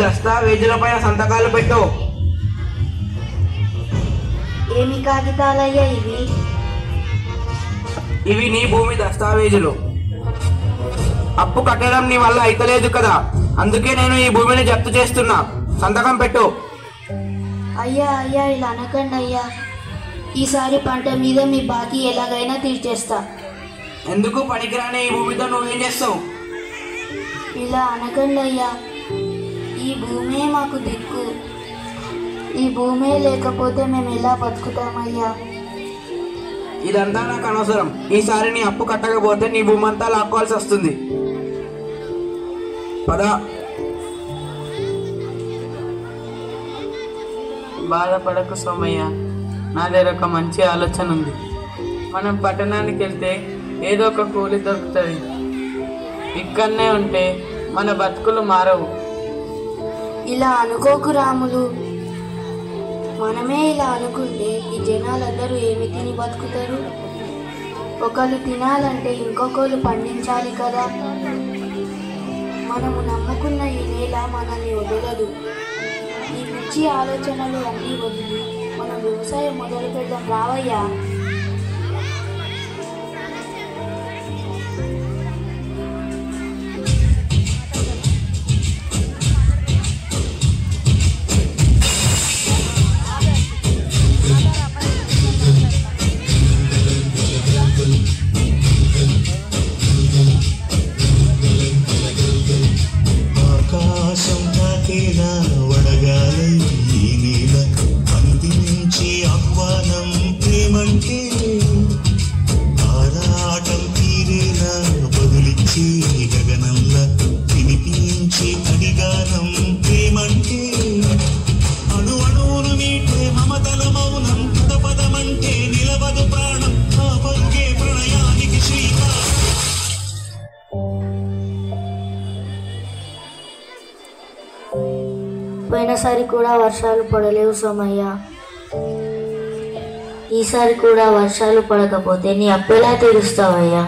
దస్తావేజులపైన సంతకాలు పెట్టు. ఏమి కాగితాలయ్యా ఇవి? ఇవి నీ భూమి దస్తావేజులు. అప్పు కట్టడం నీ వల్ల అయితలేదు కదా, అందుకే నేను ఈ భూమిని జప్తు చేస్తున్నా. సంతకం పెట్టు. అయ్యా అయ్యా ఇలా అనకండి అయ్యా. ఈసారి పంట మీద మీ బాకీ ఎలాగైనా తీర్చేస్తా. ఎందుకు పనికిరాని ఈ భూమితో నువ్వేం చేస్తావు? ఇలా అనకండి అయ్యా. ఈ భూమే మాకు దిక్కు. ఈ భూమే లేకపోతే మేము ఎలా బతుకుతామయ్యా? ఇదంతా నాకు అనవసరం. ఈసారి నీ అప్పు కట్టకపోతే నీ భూమి అంతా లాక్కోవాల్సి వస్తుంది. పద. బాధపడకు సోమయ్య, నా దగ్గర ఒక మంచి ఆలోచన ఉంది. మనం పట్టణానికి వెళ్తే ఏదో ఒక కూలి దొరుకుతుంది. ఇక్కడనే ఉంటే మన బతుకులు మారవు. ఇలా అనుకోకు రాములు. మనమే ఇలా అనుకుంటే ఈ జనాలందరూ ఏమి తిని బతుకుతారు? ఒకళ్ళు తినాలంటే ఇంకొకళ్ళు పండించాలి కదా. మనము నమ్ముకున్న ఈ నేల మనల్ని వదలదు. ఈ పిచ్చి ఆలోచనలు అన్నీ వదిలి మనం వ్యవసాయం మొదలు పెడదాం రావయ్యా. ఆకాశం తాకేలా వడగాలి ఈ నేల అందించి ఆహ్వానం ప్రేమంటే ఆరాటం తీరేలా బదులిచ్చి గగనంలా వినిపించి అడిగానం ప్రేమంటే అణు అణువును మీటే మమతల మౌనం పదపదమంటే నిలవదు ప్రాణం ఆ పరుగే ప్రణయానికి శ్రీకారం. పోయినసారి కూడా వర్షాలు పడలేవు సోమయ్య. ఈసారి కూడా వర్షాలు పడకపోతే నీ అప్పెలా తీరుస్తావయ్యా?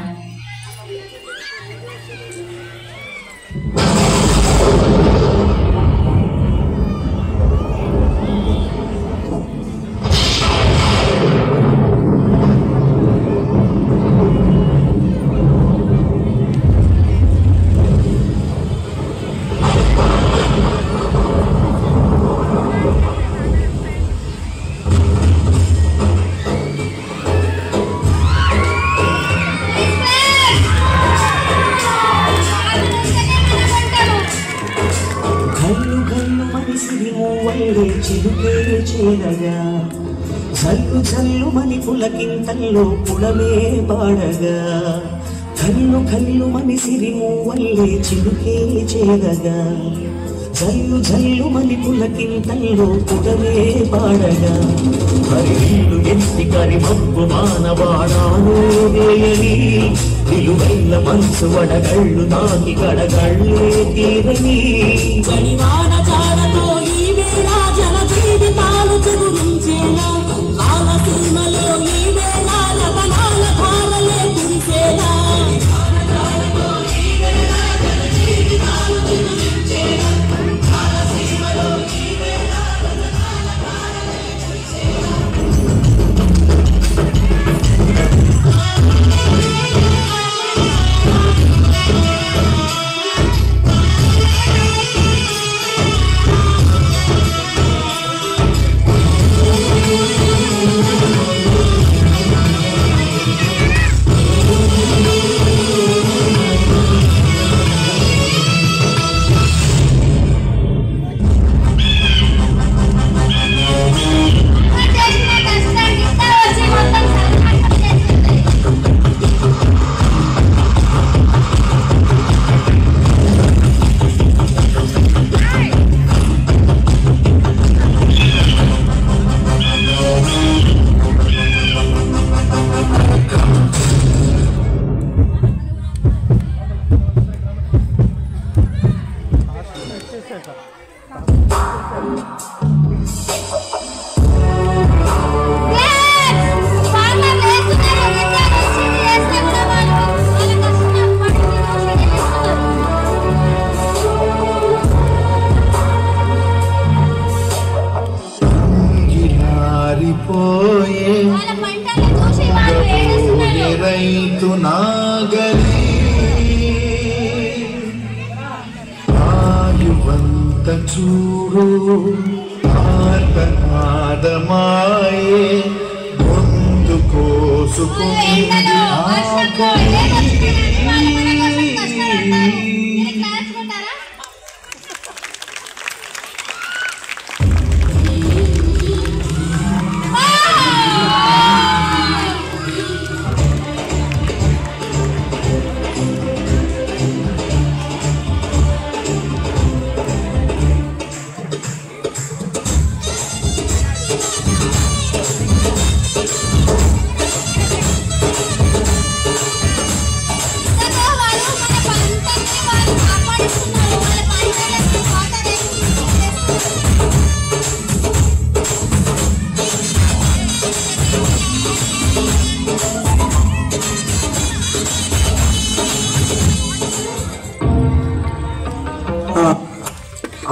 జల్లు జల్లు మని పులకింతల్లో పుడమే పాడగా కల్లు కల్లు మని సిరిము వల్లే చిలుకే చేరగా జల్లు జల్లు మని పులకింతల్లో పుడమే పాడగా హరిల్లు ఎత్తి కరి మబ్బు మానవాడాను వేయని విలువైన మనసు వడగళ్ళు నాకి గడగళ్ళే తీరని జనివాన చారతో ఈ వేళ జన జీవితాలు చెగురించేలా ఆలసీమలో ఈ వేళ లవణాల ధారలే కురిసేలా ఆగలి ఆయువంత చూడు ఆర్తనాదమాయే గొంతు కోసుకుంది ఆకలి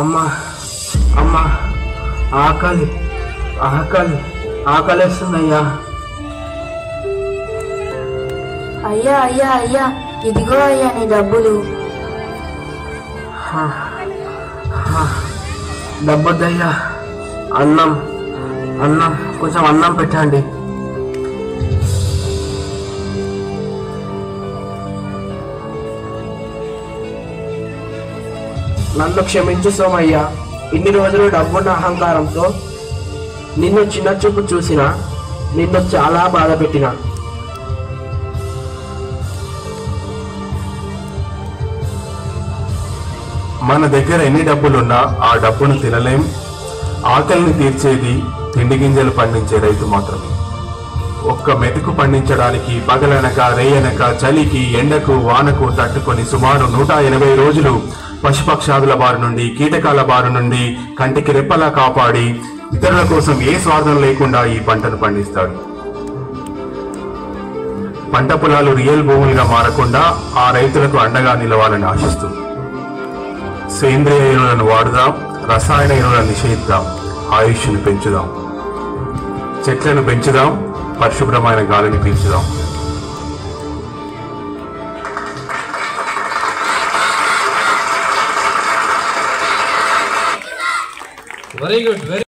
అమ్మా అమ్మా ఆకలి ఆకలి ఆకలిస్తుందయ్యా. అయ్యా అయ్యా అయ్యా, ఇదిగో అయ్యా నీ డబ్బులు. డబ్బొద్దయ్యా, అన్నం అన్నం కొంచెం అన్నం పెట్టండి. నన్ను క్షమించు సోమయ్య, ఇన్ని రోజులు డబ్బున్న అహంకారంతో నిన్ను చిన్న చూపు చూసిన, నిన్ను చాలా బాధ పెట్టిన. మన దగ్గర ఎన్ని డబ్బులున్నా ఆ డబ్బును తినలేం. ఆకలిని తీర్చేది తిండి గింజలు పండించే రైతు మాత్రమే. ఒక్క మెతుకు పండించడానికి పగలనక రేయనక చలికి ఎండకు వానకు తట్టుకొని సుమారు 180 రోజులు పశుపక్షాదుల బారి నుండి కీటకాల బారి నుండి కంటికి రెప్పలా కాపాడి ఇతరుల కోసం ఏ స్వార్థం లేకుండా ఈ పంటను పండిస్తాడు. పంట పొలాలు రియల్ భూములుగా మారకుండా ఆ రైతులకు అండగా నిలవాలని ఆశిస్తూ సేంద్రియ ఎరువులను వాడుదాం, రసాయన ఎరువులను నిషేధిద్దాం, ఆయుష్ను పెంచుదాం, చెట్లను పెంచుదాం, పరిశుభ్రమైన గాలిని పీల్చుదాం. Very good.